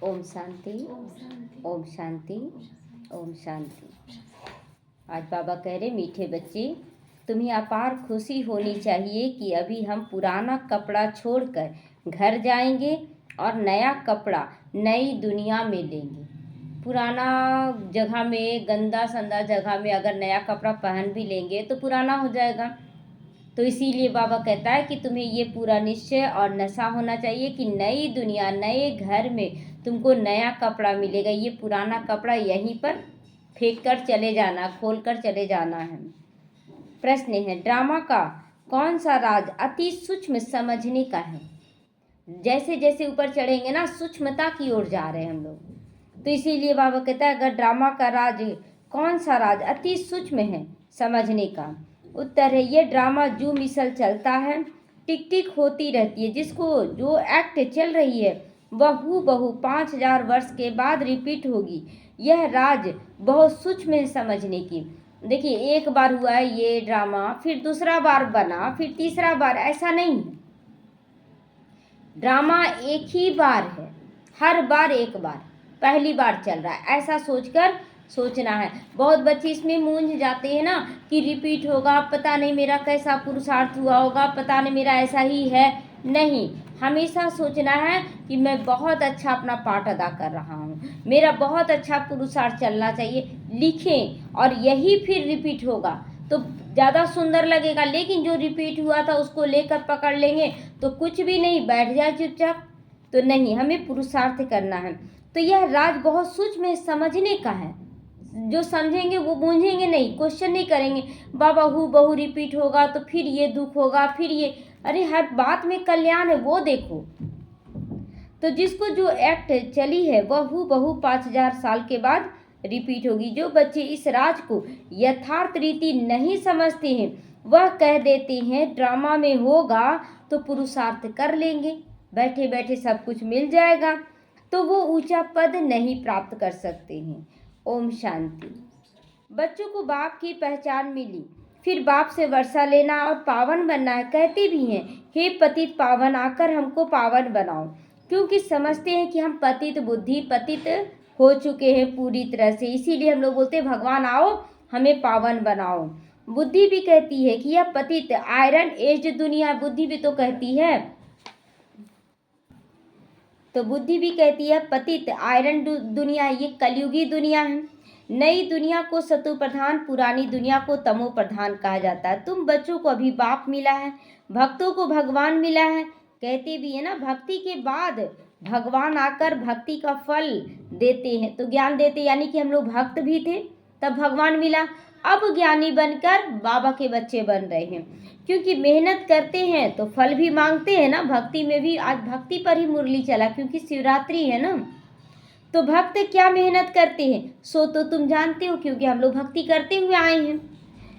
ओम शांति, ओम शांति, ओम शांति। आज बाबा कह रहे मीठे बच्चे, तुम्हें अपार खुशी होनी चाहिए कि अभी हम पुराना कपड़ा छोड़कर घर जाएंगे और नया कपड़ा नई दुनिया में लेंगे। पुराना जगह में, गंदा संदा जगह में अगर नया कपड़ा पहन भी लेंगे तो पुराना हो जाएगा। तो इसीलिए बाबा कहता है कि तुम्हें ये पूरा निश्चय और नशा होना चाहिए कि नई दुनिया, नए घर में तुमको नया कपड़ा मिलेगा। ये पुराना कपड़ा यहीं पर फेंक कर चले जाना, खोल कर चले जाना है। प्रश्न है, ड्रामा का कौन सा राज अति सूक्ष्म समझने का है? जैसे जैसे ऊपर चढ़ेंगे ना, सूक्ष्मता की ओर जा रहे हैं हम लोग। तो इसीलिए बाबा कहता है, अगर ड्रामा का राज कौन सा राज अति सूक्ष्म है समझने का? उत्तर है, ये ड्रामा जो मिसल चलता है, टिक टिक होती रहती है, जिसको जो एक्ट चल रही है वह हूबहू 5000 वर्ष के बाद रिपीट होगी। यह राज बहुत सूक्ष्म है समझने की। देखिए, एक बार हुआ है ये ड्रामा, फिर दूसरा बार बना, फिर तीसरा बार, ऐसा नहीं है। ड्रामा एक ही बार है, हर बार एक बार, पहली बार चल रहा है, ऐसा सोचकर सोचना है। बहुत बच्चे इसमें मूंझ जाते हैं ना कि रिपीट होगा, पता नहीं मेरा कैसा पुरुषार्थ हुआ होगा, पता नहीं मेरा ऐसा ही है। नहीं, हमेशा सोचना है कि मैं बहुत अच्छा अपना पार्ट अदा कर रहा हूँ, मेरा बहुत अच्छा पुरुषार्थ चलना चाहिए। लिखें और यही फिर रिपीट होगा तो ज़्यादा सुंदर लगेगा। लेकिन जो रिपीट हुआ था उसको लेकर पकड़ लेंगे तो कुछ भी नहीं, बैठ जाए चुपचाप। तो नहीं, हमें पुरुषार्थ करना है। तो यह राज बहुत सूक्ष्म में समझने का है। जो समझेंगे वो बूझेंगे नहीं, क्वेश्चन नहीं करेंगे। बाबा हूबहू रिपीट होगा तो फिर ये दुख होगा, फिर ये, अरे हर बात में कल्याण है, वो देखो। तो जिसको जो एक्ट चली है वह हूबहू 5000 साल के बाद रिपीट होगी। जो बच्चे इस राज को यथार्थ रीति नहीं समझते हैं वह कह देते हैं ड्रामा में होगा तो पुरुषार्थ कर लेंगे, बैठे बैठे सब कुछ मिल जाएगा, तो वो ऊंचा पद नहीं प्राप्त कर सकते हैं। ओम शांति। बच्चों को बाप की पहचान मिली, फिर बाप से वर्षा लेना और पावन बनना है। कहते भी हैं, हे पतित पावन, आकर हमको पावन बनाओ, क्योंकि समझते हैं कि हम पतित बुद्धि, पतित हो चुके हैं पूरी तरह से। इसीलिए हम लोग बोलते हैं, भगवान आओ हमें पावन बनाओ। बुद्धि भी कहती है कि यह पतित आयरन एज दुनिया, बुद्धि भी तो कहती है, तो बुद्धि भी कहती है पतित आयरन दुनिया, ये कलयुगी दुनिया है। नई दुनिया को सतु प्रधान, पुरानी दुनिया को तमो प्रधान कहा जाता है। तुम बच्चों को अभी बाप मिला है, भक्तों को भगवान मिला है। कहते भी है ना, भक्ति के बाद भगवान आकर भक्ति का फल देते हैं, तो ज्ञान देते, यानी कि हम लोग भक्त भी थे तब भगवान मिला, अब ज्ञानी बनकर बाबा के बच्चे बन रहे हैं। क्योंकि मेहनत करते हैं तो फल भी मांगते हैं ना। भक्ति में भी आज भक्ति पर ही मुरली चला, क्योंकि शिवरात्रि है ना। तो भक्त क्या मेहनत करते हैं सो तो तुम जानते हो, क्योंकि हम लोग भक्ति करते हुए आए हैं।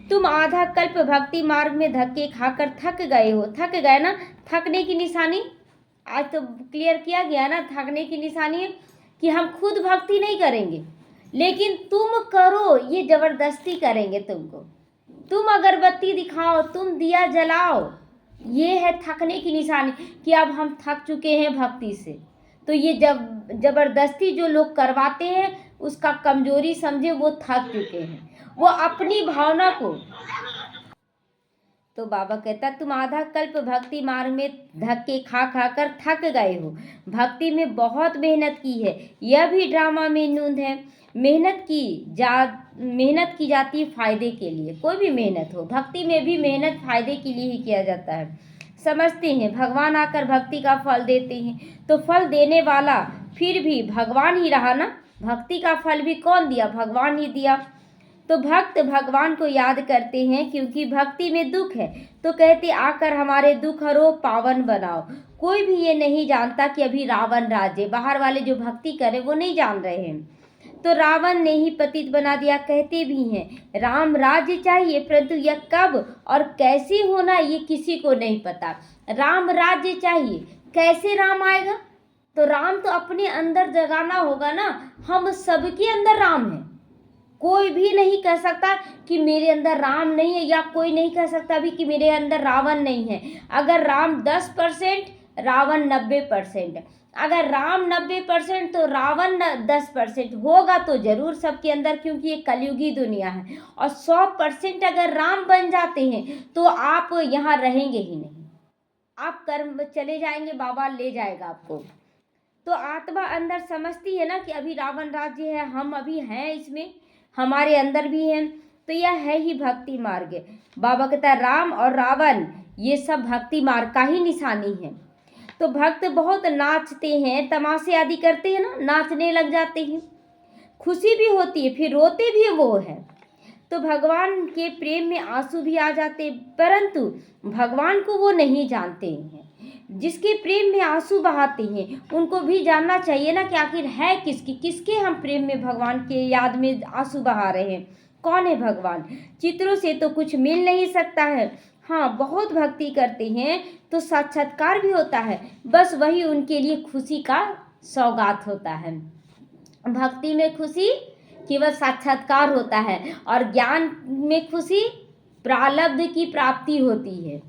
तुम आधा कल्प भक्ति मार्ग में धक्के खाकर थक गए हो, थक गए ना। थकने की निशानी आज तो क्लियर किया गया ना। थकने की निशानी है कि हम खुद भक्ति नहीं करेंगे, लेकिन तुम करो, ये जबरदस्ती करेंगे तुमको। तुम अगरबत्ती दिखाओ, तुम दिया जलाओ, ये है थकने की निशानी कि अब हम थक चुके हैं भक्ति से। तो ये जबरदस्ती जो लोग करवाते हैं उसका कमजोरी समझे, वो थक चुके हैं, वो अपनी भावना को। तो बाबा कहता, तुम आधा कल्प भक्ति मार्ग में धक्के खा खा कर थक गए हो। भक्ति में बहुत मेहनत की है, यह भी ड्रामा में नूंद है। मेहनत की जाती है फायदे के लिए। कोई भी मेहनत हो, भक्ति में भी मेहनत फायदे के लिए ही किया जाता है। समझते हैं भगवान आकर भक्ति का फल देते हैं, तो फल देने वाला फिर भी भगवान ही रहा ना। भक्ति का फल भी कौन दिया? भगवान ही दिया। तो भक्त भगवान को याद करते हैं, क्योंकि भक्ति में दुख है तो कहते आकर हमारे दुख हरो, पावन बनाओ। कोई भी ये नहीं जानता कि अभी रावण राज्य, बाहर वाले जो भक्ति करे वो नहीं जान रहे हैं। तो रावण ने ही पतित बना दिया। कहते भी हैं राम राज्य चाहिए, परंतु यह कब और कैसे होना ये किसी को नहीं पता। राम राज्य चाहिए, कैसे राम आएगा? तो राम तो अपने अंदर जगाना होगा ना। हम सबके अंदर राम है। कोई भी नहीं कह सकता कि मेरे अंदर राम नहीं है, या कोई नहीं कह सकता भी कि मेरे अंदर रावण नहीं है। अगर राम 10%, रावण 90%। अगर राम 90% तो रावण 10% होगा तो जरूर सबके अंदर, क्योंकि ये कलयुगी दुनिया है। और 100% अगर राम बन जाते हैं तो आप यहाँ रहेंगे ही नहीं, आप कर्म चले जाएंगे, बाबा ले जाएगा आपको। तो आत्मा अंदर समझती है ना कि अभी रावण राज्य है, हम अभी हैं इसमें, हमारे अंदर भी हैं। तो यह है ही भक्ति मार्ग। बाबा कहता है राम और रावण ये सब भक्ति मार्ग का ही निशानी है। तो भक्त बहुत नाचते हैं, तमाशे आदि करते हैं ना, नाचने लग जाते हैं, खुशी भी होती है, फिर रोते भी वो है। तो भगवान के प्रेम में आंसू भी आ जाते, परंतु भगवान को वो नहीं जानते हैं। जिसके प्रेम में आंसू बहाते हैं उनको भी जानना चाहिए ना कि आखिर है किसकी, किसके हम प्रेम में भगवान के याद में आंसू बहा रहे हैं। कौन है भगवान? चित्रों से तो कुछ मिल नहीं सकता है। हाँ, बहुत भक्ति करते हैं तो साक्षात्कार भी होता है, बस वही उनके लिए खुशी का सौगात होता है। भक्ति में खुशी केवल साक्षात्कार होता है, और ज्ञान में खुशी प्रारब्ध की प्राप्ति होती है।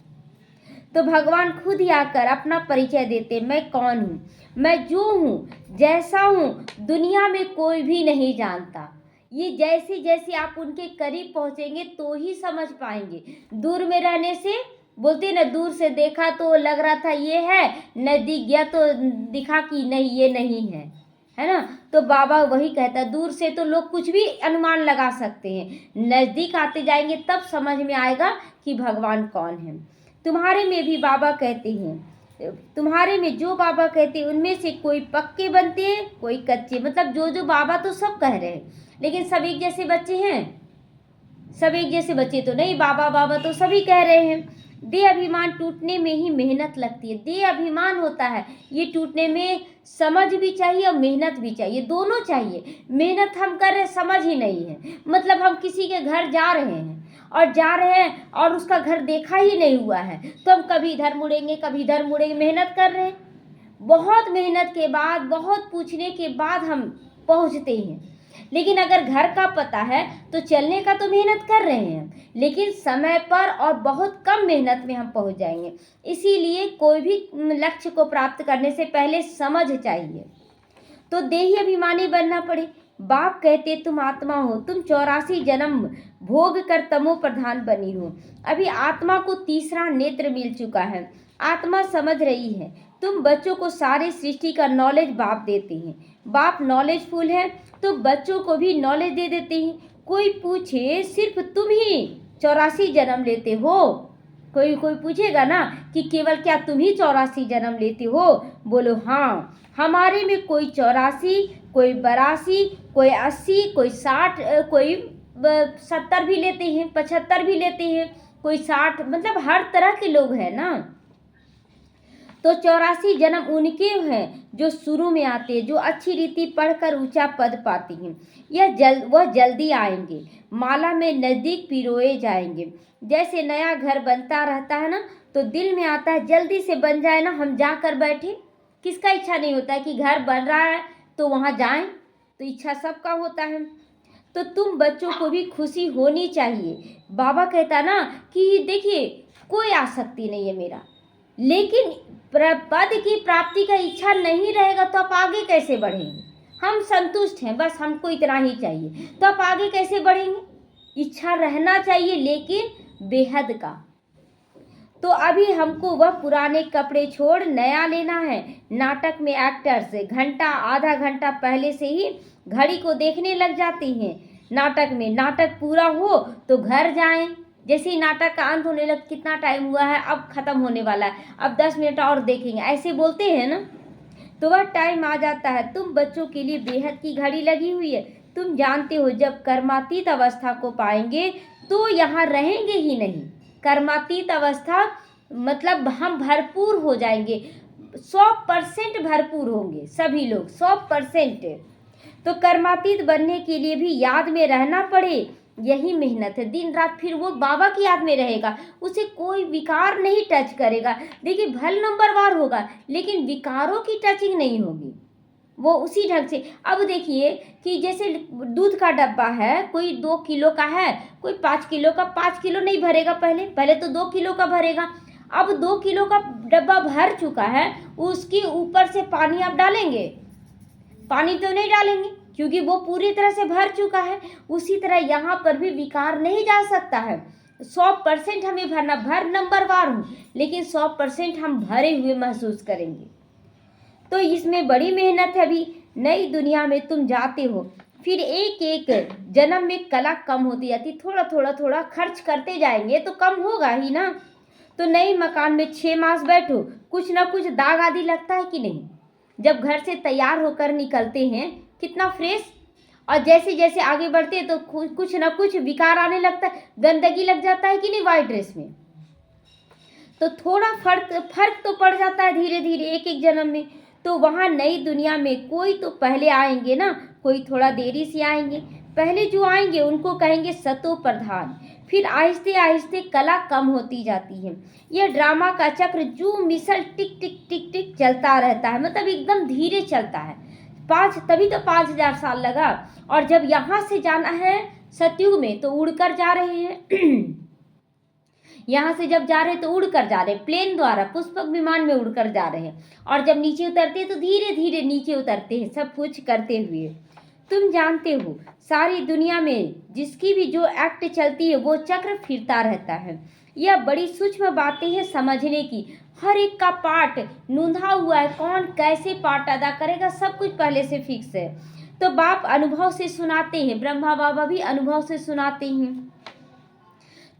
तो भगवान खुद ही आकर अपना परिचय देते, मैं कौन हूँ, मैं जो हूँ, जैसा हूँ, दुनिया में कोई भी नहीं जानता। ये जैसे जैसे आप उनके करीब पहुँचेंगे तो ही समझ पाएंगे। दूर में रहने से, बोलते ना, दूर से देखा तो लग रहा था ये है, नजदीक गया तो दिखा कि नहीं ये नहीं है ना। तो बाबा वही कहता है, दूर से तो लोग कुछ भी अनुमान लगा सकते हैं, नज़दीक आते जाएंगे तब समझ में आएगा कि भगवान कौन है। तुम्हारे में भी बाबा कहते हैं, तुम्हारे में जो बाबा कहते हैं उनमें से कोई पक्के बनते हैं, कोई कच्चे। मतलब जो बाबा तो सब कह रहे हैं, लेकिन सब एक जैसे बच्चे हैं? सब एक जैसे बच्चे तो नहीं, बाबा बाबा तो सभी कह रहे हैं। देह अभिमान टूटने में ही मेहनत लगती है। देह अभिमान होता है, ये टूटने में समझ भी चाहिए और मेहनत भी चाहिए, दोनों चाहिए। मेहनत हम कर रहे, समझ ही नहीं है। मतलब हम किसी के घर जा रहे हैं और उसका घर देखा ही नहीं हुआ है, तो हम कभी इधर मुड़ेंगे कभी इधर मुड़ेंगे, मेहनत कर रहे हैं। बहुत मेहनत के बाद, बहुत पूछने के बाद हम पहुंचते हैं। लेकिन अगर घर का पता है तो चलने का तो मेहनत कर रहे हैं, लेकिन समय पर और बहुत कम मेहनत में हम पहुंच जाएंगे। इसीलिए कोई भी लक्ष्य को प्राप्त करने से पहले समझ चाहिए। तो देही अभिमानी बनना पड़े। बाप कहते तुम आत्मा हो, तुम 84 जन्म भोग कर तमो प्रधान बनी हो। अभी आत्मा को तीसरा नेत्र मिल चुका है, आत्मा समझ रही है। तुम बच्चों को सारे सृष्टि का नॉलेज बाप देते हैं। बाप नॉलेजफुल है तो बच्चों को भी नॉलेज दे देते हैं। कोई पूछे सिर्फ तुम ही 84 जन्म लेते हो, कोई पूछेगा ना कि केवल क्या तुम ही 84 जन्म लेते हो, बोलो हाँ, हमारे में कोई 84, कोई 82, कोई 80, कोई 60, कोई 70 भी लेते हैं, 75 भी लेते हैं, कोई 60, मतलब हर तरह के लोग हैं ना। तो 84 जन्म उनके हैं जो शुरू में आते हैं, जो अच्छी रीति पढ़कर ऊंचा पद पाती हैं। वह जल्दी आएंगे, माला में नज़दीक पिरोए जाएंगे। जैसे नया घर बनता रहता है ना, तो दिल में आता है जल्दी से बन जाए ना, हम जाकर बैठे। किसका इच्छा नहीं होता है कि घर बन रहा है तो वहाँ जाएं? तो इच्छा सबका होता है। तो तुम बच्चों को भी खुशी होनी चाहिए। बाबा कहता ना कि देखिए, कोई आसक्ति नहीं है मेरा, लेकिन पद की प्राप्ति का इच्छा नहीं रहेगा तो आप आगे कैसे बढ़ेंगे? हम संतुष्ट हैं, बस हमको इतना ही चाहिए, तो आप आगे कैसे बढ़ेंगे? इच्छा रहना चाहिए, लेकिन बेहद का। तो अभी हमको वह पुराने कपड़े छोड़ नया लेना है। नाटक में एक्टर्स घंटा आधा घंटा पहले से ही घड़ी को देखने लग जाते हैं। नाटक में नाटक पूरा हो तो घर जाएं। जैसे ही नाटक का अंत होने लग, कितना टाइम हुआ है, अब खत्म होने वाला है, अब 10 मिनट और देखेंगे, ऐसे बोलते हैं ना। तो वह टाइम आ जाता है। तुम बच्चों के लिए बेहद की घड़ी लगी हुई है। तुम जानते हो जब कर्मातीत अवस्था को पाएंगे तो यहाँ रहेंगे ही नहीं। कर्मातीत अवस्था मतलब हम भरपूर हो जाएंगे, 100% भरपूर होंगे सभी लोग, 100%। तो कर्मातीत बनने के लिए भी याद में रहना पड़े, यही मेहनत है। दिन रात फिर वो बाबा की याद में रहेगा, उसे कोई विकार नहीं टच करेगा। देखिए, भल नंबरवार होगा लेकिन विकारों की टचिंग नहीं होगी, वो उसी ढंग से। अब देखिए कि जैसे दूध का डब्बा है, कोई 2 किलो का है, कोई 5 किलो का, 5 किलो नहीं भरेगा, पहले तो 2 किलो का भरेगा। अब 2 किलो का डब्बा भर चुका है, उसके ऊपर से पानी आप डालेंगे? पानी तो नहीं डालेंगे, क्योंकि वो पूरी तरह से भर चुका है। उसी तरह यहाँ पर भी विकार नहीं जा सकता है। 100% हमें भरना, भर नंबरवार हूँ, लेकिन 100% हम भरे हुए महसूस करेंगे। तो इसमें बड़ी मेहनत है। अभी नई दुनिया में तुम जाते हो, फिर एक एक जन्म में कला कम होती जाती, थोड़ा थोड़ा थोड़ा खर्च करते जाएंगे तो कम होगा ही ना। तो नए मकान में 6 मास बैठो, कुछ ना कुछ दाग आदि लगता है कि नहीं? जब घर से तैयार होकर निकलते हैं कितना फ्रेश, और जैसे जैसे आगे बढ़ते हैं तो कुछ ना कुछ विकार आने लगता है, गंदगी लग जाता है कि नहीं वाइट ड्रेस में। तो थोड़ा फर्क तो पड़ जाता है धीरे धीरे एक एक जन्म में। तो वहाँ नई दुनिया में कोई तो पहले आएंगे ना, कोई थोड़ा देरी से आएंगे। पहले जो आएंगे उनको कहेंगे सतो प्रधान, फिर आहिस्ते आहिस्ते कला कम होती जाती है। यह ड्रामा का चक्र जो मिसल टिक टिक टिक टिक चलता रहता है, मतलब एकदम धीरे चलता है। तभी तो 5000 साल लगा। और जब यहाँ से जाना है सतयुग में तो उड़कर जा रहे हैं यहाँ से जब जा रहे हैं तो उड़कर जा रहे हैं, प्लेन द्वारा, पुष्पक विमान में उड़कर जा रहे हैं। और जब नीचे उतरते हैं तो धीरे धीरे नीचे उतरते हैं, सब कुछ करते हुए। तुम जानते हो सारी दुनिया में जिसकी भी जो एक्ट चलती है वो चक्र फिरता रहता है। यह बड़ी सूक्ष्म बातें हैं समझने की। हर एक का पार्ट नूंधा हुआ है, कौन कैसे पार्ट अदा करेगा सब कुछ पहले से फिक्स है। तो बाप अनुभव से सुनाते हैं, ब्रह्मा बाबा भी अनुभव से सुनाते हैं।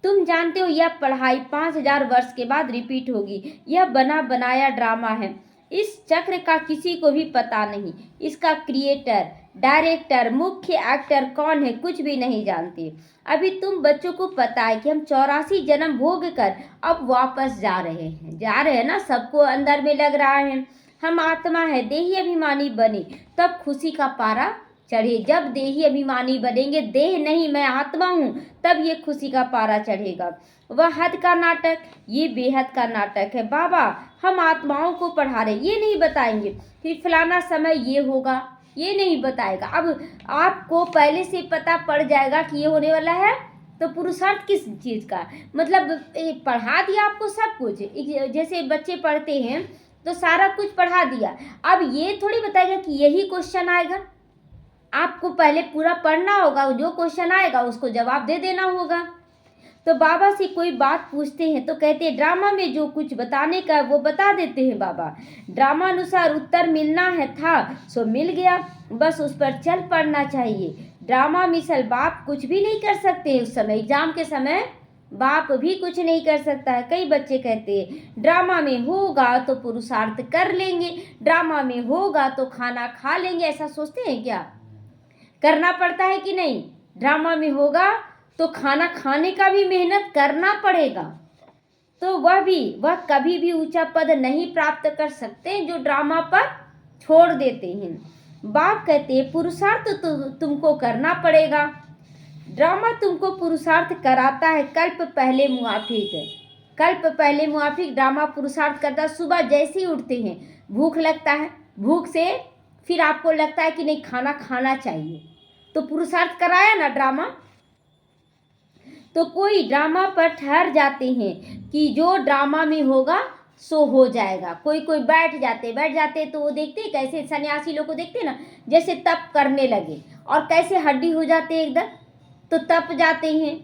तुम जानते हो यह पढ़ाई 5000 वर्ष के बाद रिपीट होगी। यह बना बनाया ड्रामा है। इस चक्र का किसी को भी पता नहीं। इसका क्रिएटर, डायरेक्टर, मुख्य एक्टर कौन है कुछ भी नहीं जानते। अभी तुम बच्चों को पता है कि हम 84 जन्म भोग कर अब वापस जा रहे हैं ना, सबको अंदर में लग रहा है हम आत्मा है, देही अभिमानी बने तब खुशी का पारा चढ़े। जब देही अभिमानी बनेंगे, देह नहीं मैं आत्मा हूँ, तब ये खुशी का पारा चढ़ेगा। वह हद का नाटक, ये बेहद का नाटक है। बाबा हम आत्माओं को पढ़ा रहे, ये नहीं बताएंगे फिर फलाना समय ये होगा, ये नहीं बताएगा। अब आपको पहले से पता पड़ जाएगा कि ये होने वाला है, तो पुरुषार्थ किस चीज़ का, मतलब पढ़ा दिया आपको सब कुछ। जैसे बच्चे पढ़ते हैं तो सारा कुछ पढ़ा दिया, अब ये थोड़ी बताएगा कि यही क्वेश्चन आएगा। आपको पहले पूरा पढ़ना होगा, जो क्वेश्चन आएगा उसको जवाब दे देना होगा। तो बाबा से कोई बात पूछते हैं तो कहते हैं ड्रामा में जो कुछ बताने का है वो बता देते हैं बाबा। ड्रामा अनुसार उत्तर मिलना है था सो मिल गया, बस उस पर चल पड़ना चाहिए। ड्रामा मिसल बाप कुछ भी नहीं कर सकते उस समय, एग्जाम के समय बाप भी कुछ नहीं कर सकता है। कई बच्चे कहते हैं ड्रामा में होगा तो पुरुषार्थ कर लेंगे, ड्रामा में होगा तो खाना खा लेंगे। ऐसा सोचते हैं क्या? करना पड़ता है कि नहीं? ड्रामा में होगा तो खाना खाने का भी मेहनत करना पड़ेगा। तो वह कभी भी ऊंचा पद नहीं प्राप्त कर सकते जो ड्रामा पर छोड़ देते हैं। बाप कहते हैं पुरुषार्थ तो तुमको करना पड़ेगा। ड्रामा तुमको पुरुषार्थ कराता है। कल्प पहले मुआफिक ड्रामा पुरुषार्थ करता। सुबह जैसे ही उठते हैं भूख लगता है, भूख से फिर आपको लगता है कि नहीं खाना खाना चाहिए, तो पुरुषार्थ कराया ना ड्रामा। तो कोई ड्रामा पर ठहर जाते हैं कि जो ड्रामा में होगा सो हो जाएगा। कोई बैठ जाते तो वो देखते हैं कैसे सन्यासी लोग को देखते हैं ना, जैसे तप करने लगे और कैसे हड्डी हो जाते हैं एकदम, तो तप जाते हैं।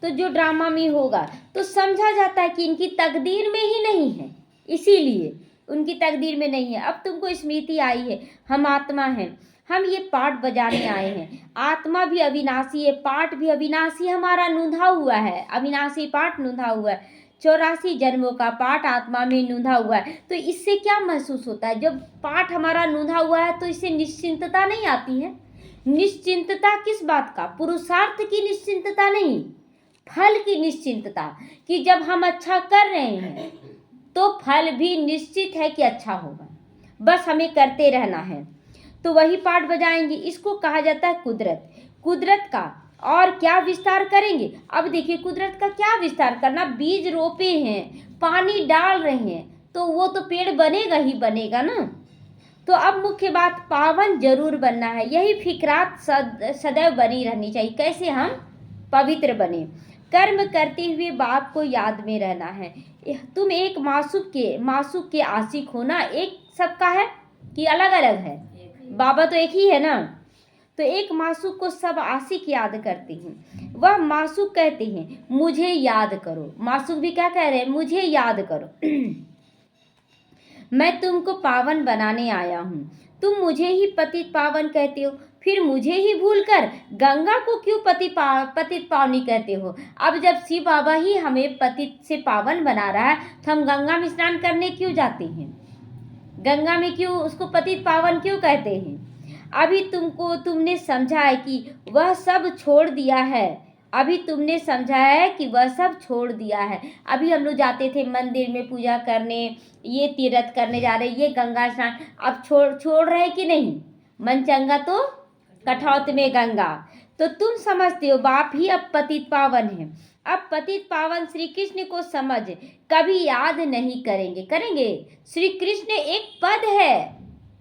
तो जो ड्रामा में होगा तो समझा जाता है कि इनकी तकदीर में ही नहीं है, इसीलिए उनकी तकदीर में नहीं है। अब तुमको स्मृति आई है, हम आत्मा हैं, हम ये पाठ बजाने आए हैं। आत्मा भी अविनाशी है, पाठ भी अविनाशी हमारा नूंधा हुआ है, अविनाशी पाठ नूंधा हुआ है। 84 जन्मों का पाठ आत्मा में नूंधा हुआ है। तो इससे क्या महसूस होता है? जब पाठ हमारा नूंधा हुआ है तो इससे निश्चिंतता नहीं आती है। निश्चिंतता किस बात का? पुरुषार्थ की निश्चिंतता नहीं, फल की निश्चिंतता, कि जब हम अच्छा कर रहे हैं तो फल भी निश्चित है कि अच्छा होगा, बस हमें करते रहना है। तो वही पाठ बजाएंगे। इसको कहा जाता है कुदरत का। और क्या विस्तार करेंगे? अब देखिए कुदरत का क्या विस्तार करना, बीज रोपे हैं, पानी डाल रहे हैं, तो वो तो पेड़ बनेगा ही बनेगा ना। तो अब मुख्य बात, पावन जरूर बनना है। यही फिक्रात सदैव बनी रहनी चाहिए, कैसे हम पवित्र बने। कर्म करते हुए बाप को याद में रहना है। तुम एक मासूक के आशिक हो ना, एक सबका है कि अलग अलग है? बाबा तो एक ही है ना। तो एक मासूक को सब आशिक याद करते हैं। वह मासूक कहते हैं मुझे याद करो। मासूक भी क्या कह रहे हैं? मुझे याद करो। मैं तुमको पावन बनाने आया हूँ। तुम मुझे ही पतित पावन कहते हो, फिर मुझे ही भूलकर गंगा को क्यों पतित पावनी कहते हो? अब जब शिव बाबा ही हमें पतित से पावन बना रहा है तो हम गंगा में स्नान करने क्यों जाते हैं? गंगा में क्यों उसको पतित पावन क्यों कहते हैं? अभी तुमने समझा है कि वह सब छोड़ दिया है। अभी तुमने समझा है कि वह सब छोड़ दिया है। अभी हम लोग जाते थे मंदिर में पूजा करने, ये तीर्थ करने जा रहे, ये गंगा स्नान, अब छोड़ रहे कि नहीं? मन चंगा तो कठौत में गंगा। तो तुम समझते हो बाप ही अब पतित पावन है। अब पतित पावन श्री कृष्ण को समझ कभी याद नहीं करेंगे। श्री कृष्ण एक पद है,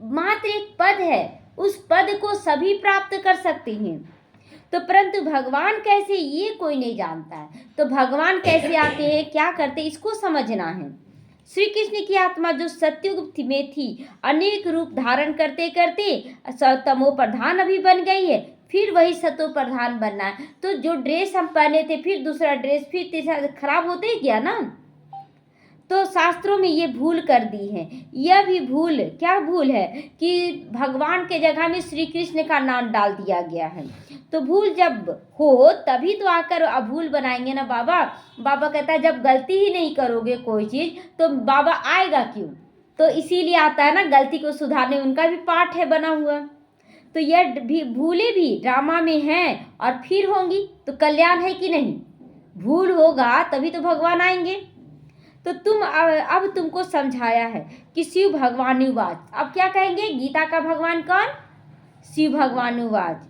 मात्र एक पद है। उस पद को सभी प्राप्त कर सकते हैं। तो परंतु भगवान कैसे, ये कोई नहीं जानता है। तो भगवान कैसे आते हैं, क्या करते, इसको समझना है। श्री कृष्ण की आत्मा जो सत्युग में थी, अनेक रूप धारण करते करते तमो प्रधान अभी बन गई है, फिर वही सतो प्रधान बनना है। तो जो ड्रेस हम पहने थे, फिर दूसरा ड्रेस, फिर तीसरा, खराब होते ही गया ना। तो शास्त्रों में ये भूल कर दी है। यह भी भूल, क्या भूल है कि भगवान के जगह में श्री कृष्ण का नाम डाल दिया गया है। तो भूल जब हो तभी तो आकर अब भूल बनाएंगे ना बाबा। बाबा कहता है जब गलती ही नहीं करोगे कोई चीज़ तो बाबा आएगा क्यों? तो इसीलिए आता है ना, गलती को सुधारने, उनका भी पाठ है बना हुआ। तो यह भी भूलें भी ड्रामा में हैं और फिर होंगी, तो कल्याण है कि नहीं? भूल होगा तभी तो भगवान आएंगे। तो अब तुमको समझाया है कि शिव भगवानुवाच। अब क्या कहेंगे? गीता का भगवान कौन? शिव भगवानुवाच।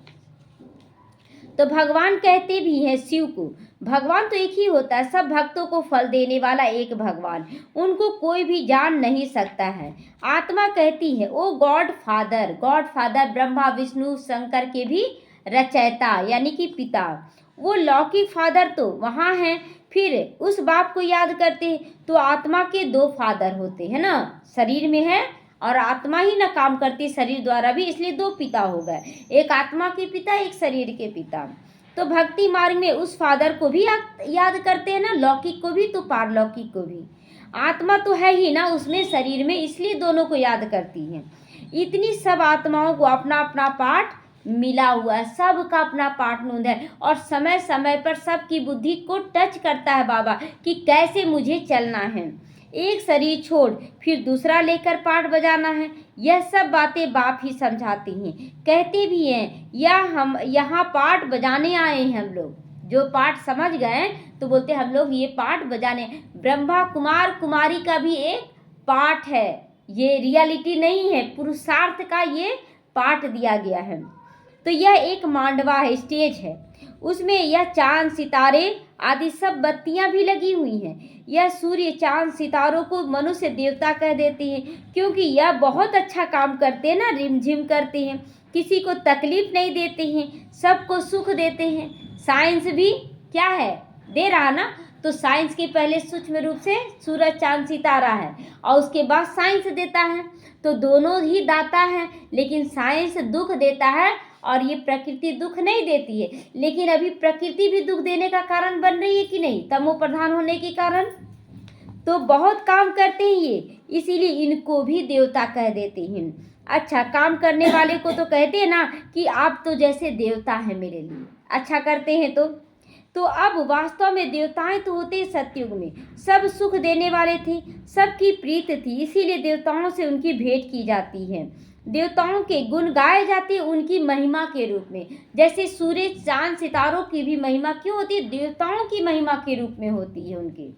तो भगवान कहते भी हैं शिव को। भगवान तो एक ही होता है, सब भक्तों को फल देने वाला एक भगवान, उनको कोई भी जान नहीं सकता है। आत्मा कहती है ओ गॉड फादर ब्रह्मा विष्णु शंकर के भी रचयिता यानी कि पिता। वो लौकिक फादर तो वहाँ हैं, फिर उस बाप को याद करते हैं। तो आत्मा के दो फादर होते हैं ना, शरीर में है और आत्मा ही ना काम करती शरीर द्वारा भी, इसलिए दो पिता हो गए, एक आत्मा के पिता, एक शरीर के पिता। तो भक्ति मार्ग में उस फादर को भी याद करते हैं ना, लौकिक को भी तो पारलौकिक को भी। आत्मा तो है ही ना उसमें शरीर में, इसलिए दोनों को याद करती हैं। इतनी सब आत्माओं को अपना अपना पाठ मिला हुआ है, सबका अपना पाठ नूंद है और समय समय पर सबकी बुद्धि को टच करता है बाबा कि कैसे मुझे चलना है। एक शरीर छोड़ फिर दूसरा लेकर पाठ बजाना है, यह सब बातें बाप ही समझाती हैं। कहते भी हैं या हम यहाँ पाठ बजाने आए हैं। हम लोग जो पाठ समझ गए तो बोलते हम लोग ये पाठ बजाने। ब्रह्मा कुमार कुमारी का भी एक पाठ है, ये रियलिटी नहीं है, पुरुषार्थ का ये पाठ दिया गया है। तो यह एक मांडवा है, स्टेज है, उसमें यह चांद सितारे आदि सब बत्तियां भी लगी हुई हैं। यह सूर्य चांद सितारों को मनुष्य देवता कह देते हैं क्योंकि यह बहुत अच्छा काम करते हैं ना, रिमझिम करते हैं, किसी को तकलीफ नहीं देते हैं, सबको सुख देते हैं। साइंस भी क्या है, दे रहा ना। तो साइंस के पहले सूक्ष्म रूप से सूरज चांद सितारा है और उसके बाद साइंस देता है। तो दोनों ही दाता है, लेकिन साइंस दुख देता है और ये प्रकृति दुख नहीं देती है। लेकिन अभी प्रकृति भी दुख देने का कारण बन रही है कि नहीं, तमो प्रधान होने के कारण। तो बहुत काम करते हैं ये, इसीलिए इनको भी देवता कह देते हैं। अच्छा काम करने वाले को तो कहते हैं ना कि आप तो जैसे देवता हैं मेरे लिए, अच्छा करते हैं। तो अब वास्तव में देवताएं तो होते सतयुग में, सब सुख देने वाले थे, सबकी प्रीत थी, इसीलिए देवताओं से उनकी भेंट की जाती है। देवताओं के गुण गाए जाते हैं उनकी महिमा के रूप में। जैसे सूर्य चांद सितारों की भी महिमा क्यों होती है? देवताओं की महिमा के रूप में होती है उनकी।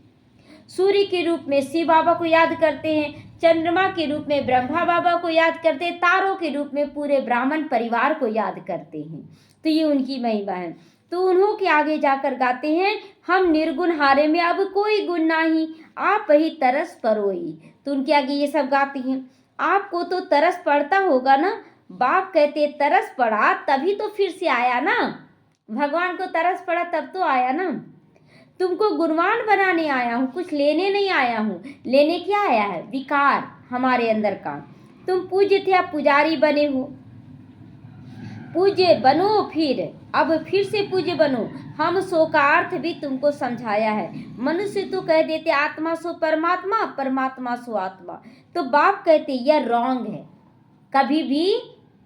सूर्य के रूप में शिव बाबा को याद करते हैं, चंद्रमा के रूप में ब्रह्मा बाबा को याद करते हैं, तारों के रूप में पूरे ब्राह्मण परिवार को याद करते हैं। तो ये उनकी महिमा है। तो उन्हों के आगे जाकर गाते हैं हम निर्गुण हारे में अब कोई गुण नहीं, आप ही तरस परोई। तो उनके आगे ये सब गाती हैं। आपको तो तरस पड़ता होगा ना, बाप कहते तरस पड़ा तभी तो फिर से आया ना, भगवान को तरस पड़ा तब तो आया ना। तुमको गुणवान बनाने आया हूँ, कुछ लेने नहीं आया हूँ। लेने क्या आया है? विकार हमारे अंदर का। तुम पूज्य थे, अब पुजारी बने हो। पूज्य बनो, फिर अब फिर से पूज्य बनो। हम सो का अर्थ भी तुमको समझाया है। मनुष्य तो कह देते आत्मा सो परमात्मा, परमात्मा सो आत्मा। तो बाप कहते यह रॉन्ग है। कभी भी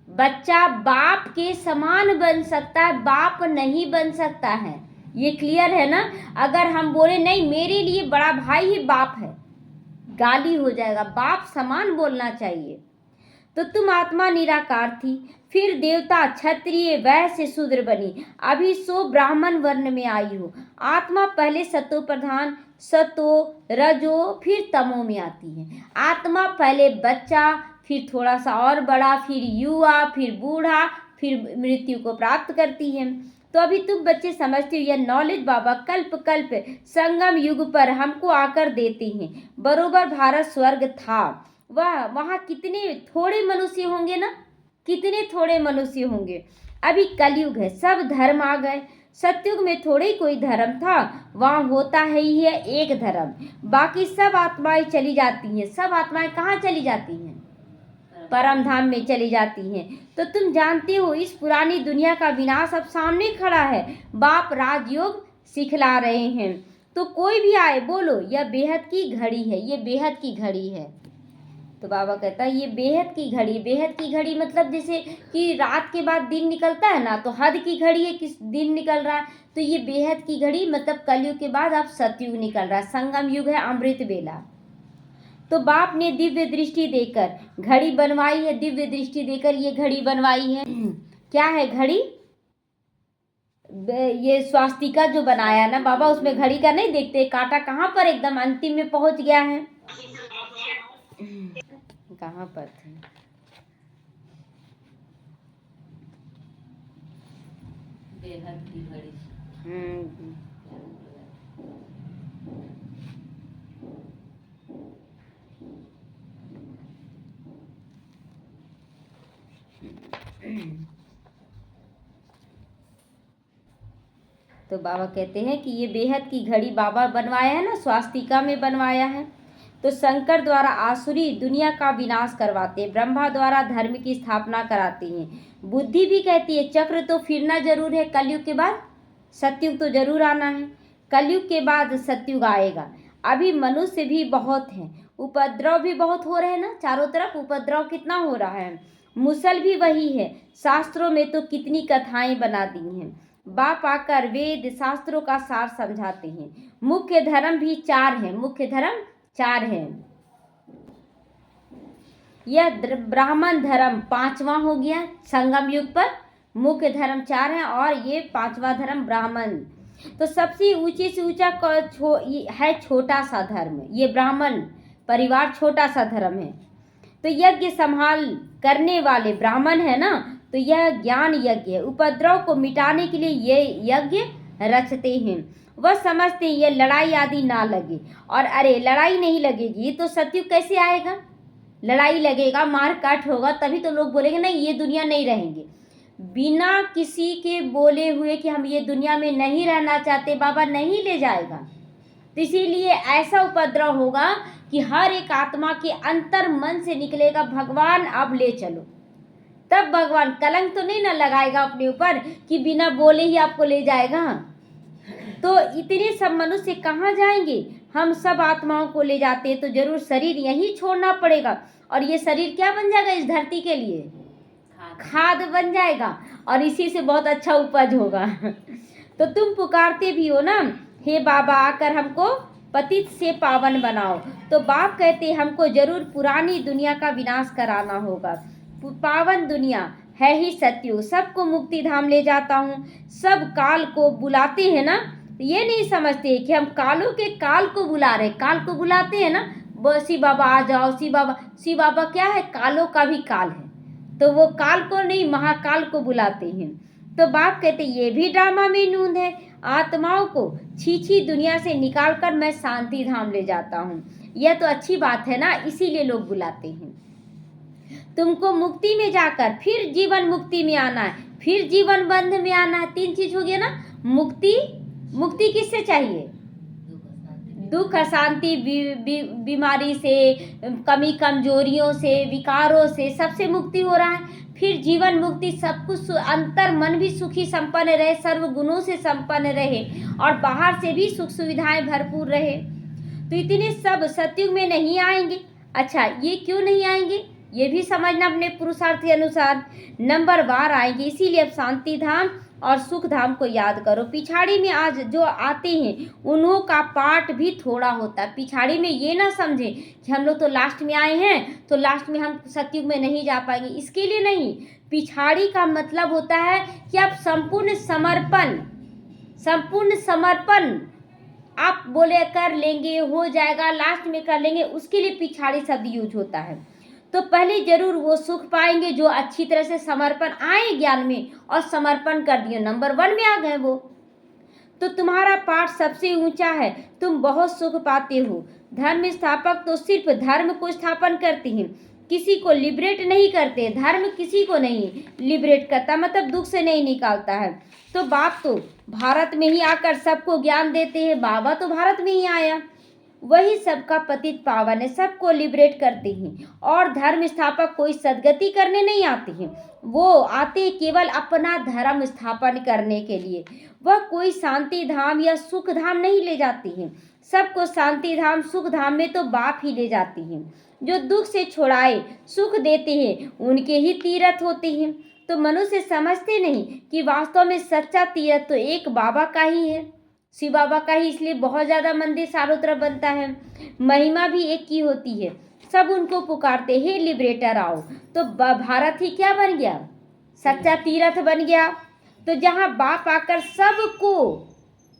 बच्चा बाप के समान बन सकता है, बाप नहीं बन सकता है। ये क्लियर है ना? अगर हम बोले नहीं मेरे लिए बड़ा भाई ही बाप है, गाली हो जाएगा। बाप समान बोलना चाहिए। तो तुम आत्मा निराकार थी, फिर देवता, क्षत्रिय, वैश्य, शूद्र बनी, अभी सो ब्राह्मण वर्ण में आई हो। आत्मा पहले सतो प्रधान, सतो, रजो, फिर तमो में आती है। आत्मा पहले बच्चा, फिर थोड़ा सा और बड़ा, फिर युवा, फिर बूढ़ा, फिर मृत्यु को प्राप्त करती है। तो अभी तुम बच्चे समझते हो यह नॉलेज बाबा कल्प कल्प संगम युग पर हमको आकर देते हैं। बरोबर भारत स्वर्ग था, वह वहाँ कितने थोड़े मनुष्य होंगे ना, कितने थोड़े मनुष्य होंगे। अभी कलयुग है, सब धर्म आ गए। सतयुग में थोड़े ही कोई धर्म था, वहाँ होता है ही है एक धर्म, बाकी सब आत्माएं चली जाती हैं। सब आत्माएं कहाँ चली जाती हैं? परम धाम में चली जाती हैं। तो तुम जानते हो इस पुरानी दुनिया का विनाश अब सामने खड़ा है। बाप राजयोग सिखला रहे हैं। तो कोई भी आए बोलो यह बेहद की घड़ी है, ये बेहद की घड़ी है। तो बाबा कहता है ये बेहद की घड़ी। बेहद की घड़ी मतलब जैसे कि रात के बाद दिन निकलता है ना, तो हद की घड़ी है, किस दिन निकल रहा है। तो ये बेहद की घड़ी मतलब कलयुग के बाद अब सतयुग निकल रहा है, संगम युग है, अमृत बेला। तो बाप ने दिव्य दृष्टि देकर घड़ी बनवाई है, दिव्य दृष्टि देकर ये घड़ी बनवाई है। क्या है घड़ी? ये स्वास्तिका जो बनाया ना बाबा, उसमें घड़ी का नहीं देखते, कांटा कहाँ पर एकदम अंतिम में पहुंच गया है। कहाँ पर थे? बेहद की घड़ी। तो बाबा कहते हैं कि ये बेहद की घड़ी बाबा बनवाया है ना, स्वास्तिका में बनवाया है। तो शंकर द्वारा आसुरी दुनिया का विनाश करवाते, ब्रह्मा द्वारा धर्म की स्थापना कराते हैं। बुद्धि भी कहती है चक्र तो फिरना जरूर है, कलयुग के बाद सतयुग तो जरूर आना है, कलयुग के बाद सतयुग आएगा। अभी मनुष्य भी बहुत हैं, उपद्रव भी बहुत हो रहे हैं ना, चारों तरफ उपद्रव कितना हो रहा है। मुसल भी वही है, शास्त्रों में तो कितनी कथाएं बना दी हैं। बाप आकर वेद शास्त्रों का सार समझाते हैं। मुख्य धर्म भी 4 हैं, मुख्य धर्म 4 हैं। यह ब्राह्मण धर्म 5वां हो गया संगम युग पर। मुख्य धर्म 4 हैं और ये 5वां धर्म ब्राह्मण। तो सबसे ऊंचे से ऊंचा है छोटा सा धर्म, ये ब्राह्मण परिवार छोटा सा धर्म है। तो यज्ञ संभाल करने वाले ब्राह्मण है ना, तो यह ज्ञान यज्ञ है। उपद्रव को मिटाने के लिए ये यज्ञ रचते हैं। वह समझते हैं ये लड़ाई आदि ना लगे। और अरे लड़ाई नहीं लगेगी तो सतयुग कैसे आएगा? लड़ाई लगेगा, मार काट होगा, तभी तो लोग बोलेंगे नहीं ये दुनिया नहीं रहेंगे। बिना किसी के बोले हुए कि हम ये दुनिया में नहीं रहना चाहते, बाबा नहीं ले जाएगा। तो इसीलिए ऐसा उपद्रव होगा कि हर एक आत्मा के अंतर मन से निकलेगा भगवान अब ले चलो। तब भगवान कलंक तो नहीं ना लगाएगा अपने ऊपर कि बिना बोले ही आपको ले जाएगा। तो इतने सब मनुष्य कहाँ जाएंगे? हम सब आत्माओं को ले जाते हैं तो जरूर शरीर यहीं छोड़ना पड़ेगा। और ये शरीर क्या बन जाएगा इस धरती के लिए? खाद बन जाएगा और इसी से बहुत अच्छा उपज होगा। तो तुम पुकारते भी हो ना, हे बाबा आकर हमको पतित से पावन बनाओ। तो बाप कहते हमको जरूर पुरानी दुनिया का विनाश कराना होगा। पावन दुनिया है ही सत्युग, सबको मुक्ति धाम ले जाता हूँ। सब काल को बुलाते हैं ना, ये नहीं समझते कि हम कालों के काल को बुला रहे। काल को बुलाते हैं ना, शिव बाबा आ जाओ, शिव बाबा। शिव बाबा क्या है? कालों का भी काल है, तो वो काल को नहीं महाकाल को बुलाते हैं। तो बाप कहते ये भी ड्रामा में नूंद है। आत्माओं को छीछी दुनिया से निकालकर मैं शांति धाम ले जाता हूँ। यह तो अच्छी बात है ना, इसीलिए लोग बुलाते हैं। तुमको मुक्ति में जाकर फिर जीवन मुक्ति में आना है, फिर जीवन बंध में आना है। 3 चीज हो गया ना। मुक्ति, मुक्ति किससे चाहिए? दुख अशांति बीमारी से, कमी कमजोरियों से, विकारों से सबसे मुक्ति हो रहा है। फिर जीवन मुक्ति, सब कुछ अंतर मन भी सुखी संपन्न रहे, सर्व गुणों से संपन्न रहे और बाहर से भी सुख सुविधाएं भरपूर रहे। तो इतने सब सतयुग में नहीं आएंगे। अच्छा, ये क्यों नहीं आएंगे ये भी समझना अपने पुरुषार्थ के अनुसार। नंबर बार आएंगे, इसीलिए अब शांति धाम और सुख धाम को याद करो। पिछाड़ी में आज जो आते हैं उन्हों का पाठ भी थोड़ा होता है। पिछाड़ी में ये ना समझे कि हम लोग तो लास्ट में आए हैं तो लास्ट में हम सतयुग में नहीं जा पाएंगे, इसके लिए नहीं। पिछाड़ी का मतलब होता है कि आप संपूर्ण समर्पण आप बोले कर लेंगे, हो जाएगा, लास्ट में कर लेंगे, उसके लिए पिछाड़ी शब्द यूज होता है। तो पहले जरूर वो सुख पाएंगे जो अच्छी तरह से समर्पण आए ज्ञान में और समर्पण कर दिए, नंबर 1 में आ गए वो। तो तुम्हारा पाठ सबसे ऊंचा है, तुम बहुत सुख पाते हो। धर्म स्थापक तो सिर्फ धर्म को स्थापन करते हैं, किसी को लिबरेट नहीं करते। धर्म किसी को नहीं लिबरेट करता, मतलब दुख से नहीं निकालता है। तो बाप तो भारत में ही आकर सबको ज्ञान देते हैं, बाबा तो भारत में ही आया, वही सबका पतित पावन है, सबको लिबरेट करते हैं। और धर्म स्थापक कोई सदगति करने नहीं आते हैं, वो आते केवल अपना धर्म स्थापन करने के लिए। वह कोई शांति धाम या सुख धाम नहीं ले जाती हैं, सबको शांति धाम सुख धाम में तो बाप ही ले जाती हैं। जो दुख से छुड़ाए सुख देते हैं उनके ही तीर्थ होते हैं। तो मनुष्य समझते नहीं कि वास्तव में सच्चा तीर्थ तो एक बाबा का ही है, शिव बाबा का ही, इसलिए बहुत ज़्यादा मंदिर चारों तरफ बनता है। महिमा भी एक की होती है, सब उनको पुकारते हैं लिबरेटर आओ। तो भारत ही क्या बन गया, सच्चा तीर्थ बन गया। तो जहाँ बाप आकर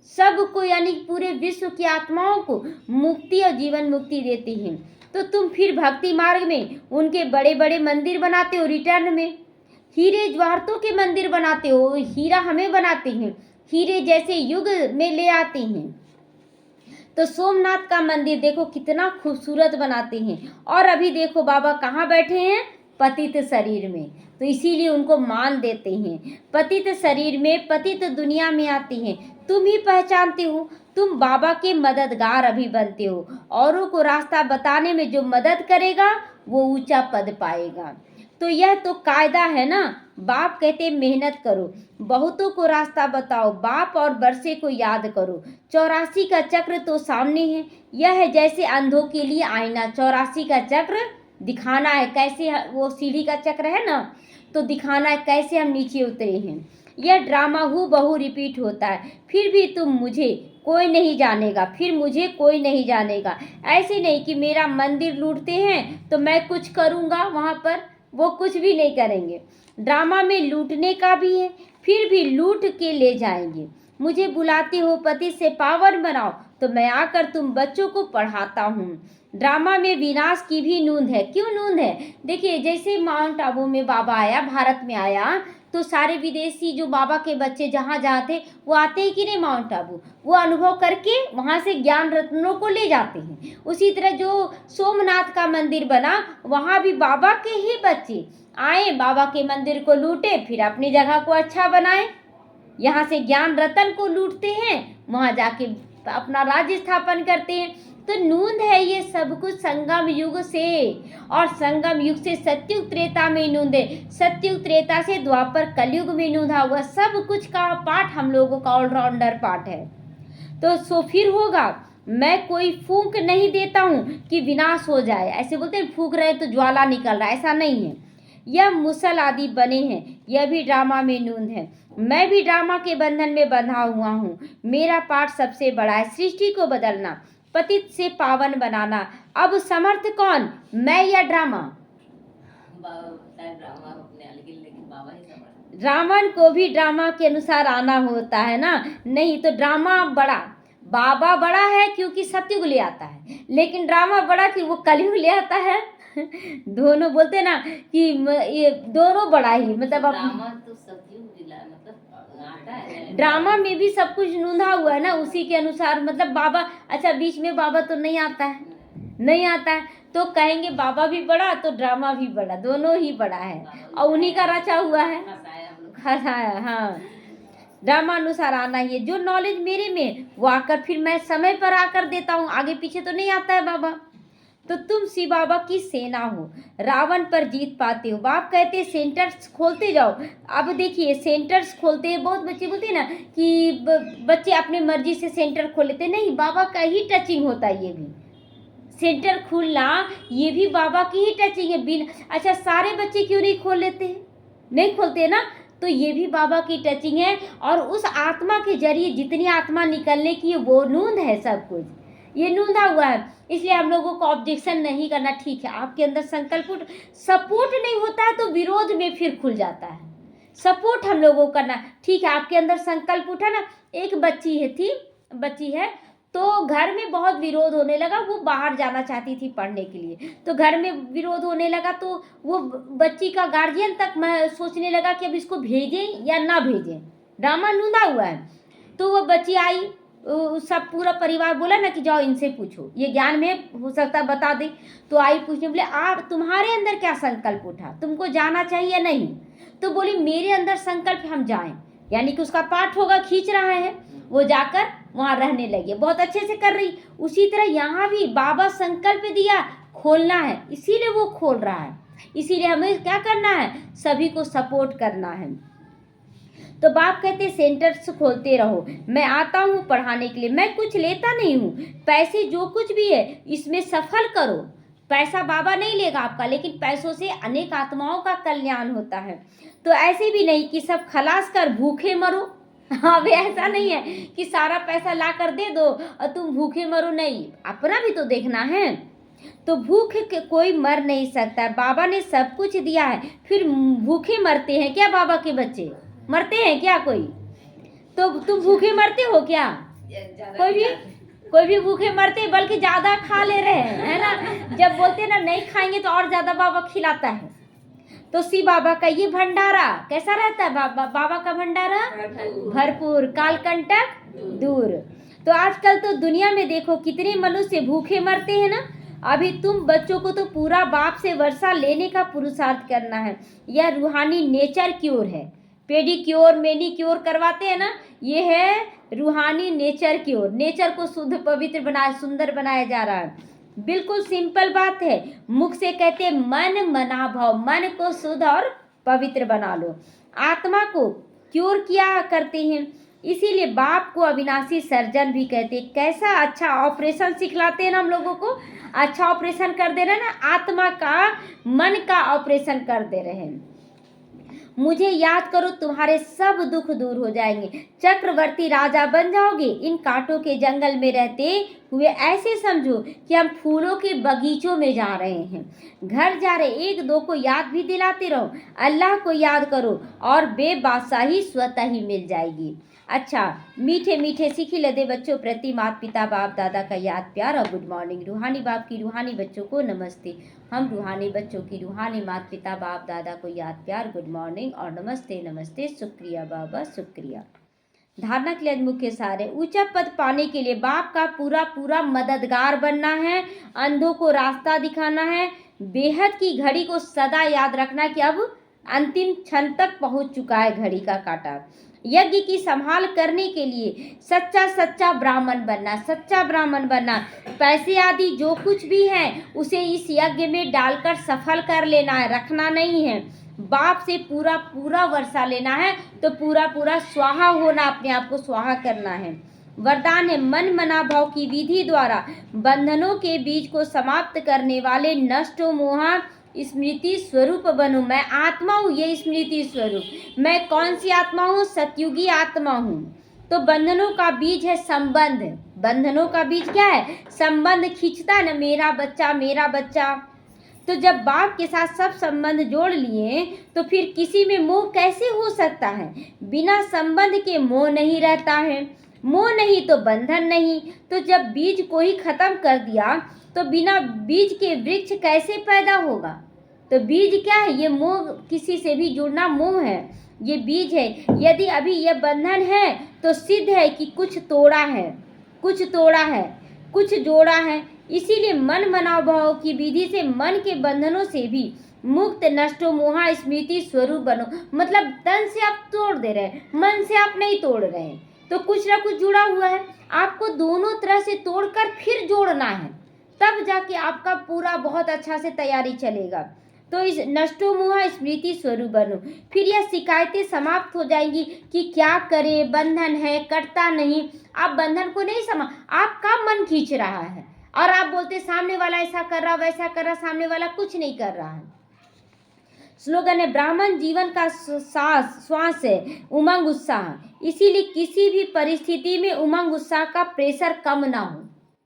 सबको यानी पूरे विश्व की आत्माओं को मुक्ति और जीवन मुक्ति देते हैं। तो तुम फिर भक्ति मार्ग में उनके बड़े बड़े मंदिर बनाते हो, रिटर्न में हीरे जवाहरतों के मंदिर बनाते हो, हीरा हमें बनाते हैं, हीरे जैसे युग में ले आते हैं। तो सोमनाथ का मंदिर देखो कितना खूबसूरत बनाते हैं। और अभी देखो बाबा कहाँ बैठे हैं, पतित शरीर में, तो इसीलिए उनको मान देते हैं। पतित शरीर में, पतित दुनिया में आते हैं। तुम ही पहचानते हो, तुम बाबा के मददगार अभी बनते हो। औरों को रास्ता बताने में जो मदद करेगा वो ऊंचा पद पाएगा। तो यह तो कायदा है ना, बाप कहते मेहनत करो, बहुतों को रास्ता बताओ, बाप और बरसे को याद करो। 84 का चक्र तो सामने है, यह है जैसे अंधों के लिए आईना। 84 का चक्र दिखाना है कैसे, वो सीढ़ी का चक्र है ना, तो दिखाना है कैसे हम नीचे उतरे हैं। यह ड्रामा हूबहू रिपीट होता है, फिर भी तुम मुझे कोई नहीं जानेगा, फिर मुझे कोई नहीं जानेगा। ऐसे नहीं कि मेरा मंदिर लूटते हैं तो मैं कुछ करूँगा वहाँ पर, वो कुछ भी नहीं करेंगे। ड्रामा में लूटने का भी है, फिर भी लूट के ले जाएंगे। मुझे बुलाते हो पति से पावन बनाओ, तो मैं आकर तुम बच्चों को पढ़ाता हूँ। ड्रामा में विनाश की भी नूंद है। क्यों नूंद है? देखिए जैसे माउंट आबू में बाबा आया, भारत में आया, तो सारे विदेशी जो बाबा के बच्चे जहाँ जहाँ थे वो आते हैं कि नहीं माउंट आबू, वो अनुभव करके वहाँ से ज्ञान रत्नों को ले जाते हैं। उसी तरह जो सोमनाथ का मंदिर बना, वहाँ भी बाबा के ही बच्चे आए, बाबा के मंदिर को लूटे, फिर अपनी जगह को अच्छा बनाए। यहाँ से ज्ञान रतन को लूटते हैं, वहाँ जाके अपना राज्य स्थापन करते हैं। तो नूंद है ये सब कुछ संगम युग से, और संगम युग से सत्युग त्रेता में नूंद है, सत्युग त्रेता से द्वापर कलयुग में नूंदा हुआ सब कुछ का पाठ हम लोगों का ऑलराउंडर पाठ है। तो सो फिर होगा, मैं कोई फूंक नहीं देता हूँ कि विनाश हो जाए। ऐसे बोलते हैं फूंक रहे तो ज्वाला निकल रहा है, ऐसा नहीं है। यह मुसल आदि बने हैं, यह भी ड्रामा में नूंद है। मैं भी ड्रामा के बंधन में बंधा हुआ हूँ। मेरा पाठ सबसे बड़ा है, सृष्टि को बदलना, पतित से पावन बनाना। अब समर्थ कौन, मैं या ड्रामा? रावण को भी ड्रामा के अनुसार आना होता है ना, नहीं तो ड्रामा बड़ा, बाबा बड़ा है क्योंकि सत्युग ले आता है, लेकिन ड्रामा बड़ा कि वो कलयुग ले आता है। दोनों बोलते ना कि ये दोनों बड़ा ही, मतलब ड्रामा में भी सब कुछ नूंदा हुआ है ना उसी के अनुसार। मतलब बाबा, अच्छा बीच में बाबा तो नहीं आता है, नहीं आता है, तो कहेंगे बाबा भी बड़ा तो ड्रामा भी बड़ा, दोनों ही बड़ा है और उन्हीं का रचा हुआ है, हंसाया। हाँ, ड्रामानुसार आना ही है। जो नॉलेज मेरे में वो आकर फिर मैं समय पर आकर देता हूँ, आगे पीछे तो नहीं आता है बाबा। तो तुम शिव बाबा की सेना हो, रावण पर जीत पाते हो। बाप कहते हैं सेंटर्स खोलते जाओ। अब देखिए सेंटर्स खोलते हैं, बहुत बच्चे बोलते हैं ना कि बच्चे अपने मर्जी से सेंटर खोल लेते, नहीं, बाबा का ही टचिंग होता है। ये भी सेंटर खोलना ये भी बाबा की ही टचिंग है। बिन अच्छा, सारे बच्चे क्यों नहीं खोल लेते हैं? नहीं खोलते हैं ना, तो ये भी बाबा की टचिंग है। और उस आत्मा के जरिए जितनी आत्मा निकलने की वो नूंद है, सब कुछ ये नूंदा हुआ है। इसलिए हम लोगों को ऑब्जेक्शन नहीं करना। ठीक है, आपके अंदर संकल्प सपोर्ट नहीं होता है तो विरोध में फिर खुल जाता है। सपोर्ट हम लोगों को करना। ठीक है, आपके अंदर संकल्प उठा ना। एक बच्ची है तो घर में बहुत विरोध होने लगा। वो बाहर जाना चाहती थी पढ़ने के लिए, तो घर में विरोध होने लगा तो वो बच्ची का गार्जियन तक मैं सोचने लगा कि अब इसको भेजें या ना भेजें। ड्रामा नूंदा हुआ है। तो वो बच्ची आई, सब पूरा परिवार बोला ना कि जाओ इनसे पूछो, ये ज्ञान में हो सकता है बता दे। तो आई पूछने, बोले आप तुम्हारे अंदर क्या संकल्प उठा, तुमको जाना चाहिए या नहीं? तो बोली मेरे अंदर संकल्प हम जाएं, यानी कि उसका पाठ होगा, खींच रहा है। वो जाकर वहाँ रहने लगी, बहुत अच्छे से कर रही। उसी तरह यहाँ भी बाबा संकल्प दिया खोलना है, इसीलिए वो खोल रहा है। इसीलिए हमें क्या करना है, सभी को सपोर्ट करना है। तो बाप कहते सेंटर्स खोलते रहो, मैं आता हूँ पढ़ाने के लिए, मैं कुछ लेता नहीं हूँ। पैसे जो कुछ भी है इसमें सफल करो। पैसा बाबा नहीं लेगा आपका, लेकिन पैसों से अनेक आत्माओं का कल्याण होता है। तो ऐसे भी नहीं कि सब खलास कर भूखे मरो। हाँ, वे ऐसा नहीं है कि सारा पैसा ला कर दे दो और तुम भूखे मरो, नहीं, अपना भी तो देखना है। तो भूख के कोई मर नहीं सकता, बाबा ने सब कुछ दिया है, फिर भूखे मरते हैं क्या? बाबा के बच्चे मरते हैं क्या कोई? तो तुम भूखे मरते हो क्या? कोई भी भूखे मरते, बल्कि ज्यादा खा ले रहे हैं, है ना। जब बोलते हैं ना नहीं खाएंगे तो और ज्यादा बाबा खिलाता है। तो शिव बाबा का ये भंडारा कैसा रहता है? बाबा का भंडारा भरपूर, कालकंटक दूर। तो आजकल तो दुनिया में देखो कितने मनुष्य भूखे मरते हैं ना। अभी तुम बच्चों को तो पूरा बाप से वर्षा लेने का पुरुषार्थ करना है। यह रूहानी नेचर क्योर है। पेडिक्योर मैनिक्योर करवाते हैं ना, ये है रूहानी नेचर क्योर। नेचर को शुद्ध पवित्र बनाया, सुंदर बनाया जा रहा है। बिल्कुल सिंपल बात है। मुख से कहते मन मना भाव, मन को शुद्ध और पवित्र बना लो। आत्मा को क्योर किया करते हैं, इसीलिए बाप को अविनाशी सर्जन भी कहते हैं। कैसा अच्छा ऑपरेशन सिखलाते हैं ना हम लोगों को। अच्छा ऑपरेशन कर दे रहे हैं ना, आत्मा का, मन का ऑपरेशन कर दे रहे हैं। मुझे याद करो, तुम्हारे सब दुख दूर हो जाएंगे, चक्रवर्ती राजा बन जाओगे। इन कांटों के जंगल में रहते हुए ऐसे समझो कि हम फूलों के बगीचों में जा रहे हैं। घर जा रहे, एक दो को याद भी दिलाते रहो, अल्लाह को याद करो और बेबादशाही स्वतः ही मिल जाएगी। अच्छा, मीठे मीठे सीखी लदे बच्चों प्रति माता पिता बाप दादा का याद प्यार और गुड मॉर्निंग। रूहानी बाप की रूहानी बच्चों को नमस्ते। हम रूहानी बच्चों की रूहानी माता पिता बाप दादा को याद प्यार, गुड मॉर्निंग और नमस्ते नमस्ते, शुक्रिया बाबा शुक्रिया। धारणा के लिए मुख्य सारे, ऊंचा पद पाने के लिए बाप का पूरा पूरा मददगार बनना है, अंधों को रास्ता दिखाना है, बेहद की घड़ी को सदा याद रखना कि अब अंतिम क्षण तक पहुंच चुका है घड़ी का कांटा। यज्ञ की संभाल करने के लिए सच्चा ब्राह्मण बनना, सच्चा ब्राह्मण बनना। पैसे आदि जो कुछ भी है उसे इस यज्ञ में डालकर सफल कर लेना है, रखना नहीं है। बाप से पूरा पूरा वर्षा लेना है, तो पूरा पूरा स्वाहा होना, अपने आप को स्वाहा करना है। वरदान है, मन मना भाव की विधि द्वारा बंधनों के बीज को समाप्त करने वाले नष्टो मोहा स्मृति स्वरूप बनो। मैं आत्मा हूँ, ये स्मृति स्वरूप। मैं कौन सी आत्मा हूँ? सतयुगी आत्मा हूँ। तो बंधनों का बीज है संबंध। बंधनों का बीज क्या है? संबंध खींचता है ना, मेरा बच्चा मेरा बच्चा। तो जब बाप के साथ सब संबंध जोड़ लिए तो फिर किसी में मोह कैसे हो सकता है? बिना संबंध के मोह नहीं रहता है, मोह नहीं तो बंधन नहीं। तो जब बीज को ही खत्म कर दिया तो बिना बीज के वृक्ष कैसे पैदा होगा? तो बीज क्या है? ये मोह, किसी से भी जुड़ना मोह है, ये बीज है। यदि अभी ये बंधन है तो सिद्ध है कि कुछ तोड़ा है, कुछ तोड़ा है, कुछ जोड़ा है। इसीलिए मन मनाव भाव की विधि से मन के बंधनों से भी मुक्त नष्टो मोहा स्मृति स्वरूप बनो, मतलब तन से आप तोड़ दे रहे हैं, मन से आप नहीं तोड़ रहे हैं, तो कुछ ना कुछ जुड़ा हुआ है, आपको दोनों तरह से तोड़कर फिर जोड़ना है, तब जाके आपका पूरा बहुत अच्छा से तैयारी चलेगा। तो इस नष्टो मोहा स्मृति स्वरूप बनो, फिर यह शिकायतें समाप्त हो जाएंगी कि क्या करें, बंधन है, कटता नहीं। आप बंधन को नहीं समा, आपका मन खींच रहा है और आप बोलते सामने वाला ऐसा कर रहा, वैसा कर रहा, सामने वाला कुछ नहीं कर रहा है। स्लोगन है, ब्राह्मण जीवन का श्वास है, उमंग उत्साह, इसीलिए किसी भी परिस्थिति में उमंग उत्साह का प्रेशर कम ना हो,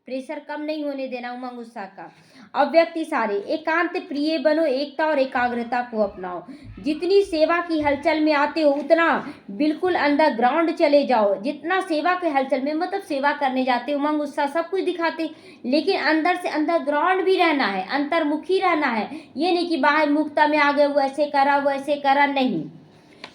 प्रेशर कम नहीं होने देना उमंग उत्साह का। अव्यक्ति सारे, एकांत प्रिय बनो, एकता और एकाग्रता को अपनाओ। जितनी सेवा की हलचल में आते हो उतना बिल्कुल अंडरग्राउंड चले जाओ, जितना सेवा के हलचल में, मतलब सेवा करने जाते, उमंग उत्साह सब कुछ दिखाते, लेकिन अंदर से अंडरग्राउंड भी रहना है, अंतर्मुखी रहना है। ये नहीं कि बाहर मुक्ता में आ गए, वो ऐसे करा, वो ऐसे करा, नहीं।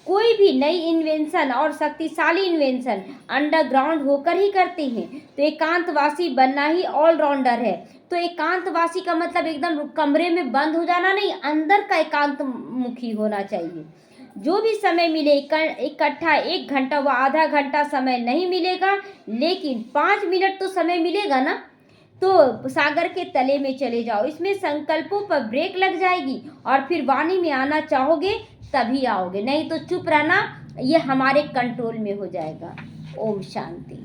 कोई भी नई इन्वेंशन और शक्तिशाली इन्वेंशन अंडरग्राउंड होकर ही करते हैं। तो एकांतवासी बनना ही ऑलराउंडर है। तो एकांतवासी का मतलब एकदम कमरे में बंद हो जाना नहीं, अंदर का एकांत मुखी होना चाहिए। जो भी समय मिले, इकट्ठा 1 घंटा व आधा घंटा समय नहीं मिलेगा, लेकिन 5 मिनट तो समय मिलेगा ना, तो सागर के तले में चले जाओ। इसमें संकल्पों पर ब्रेक लग जाएगी और फिर वाणी में आना चाहोगे तभी आओगे, नहीं तो चुप रहना, ये हमारे कंट्रोल में हो जाएगा। ओम शांति।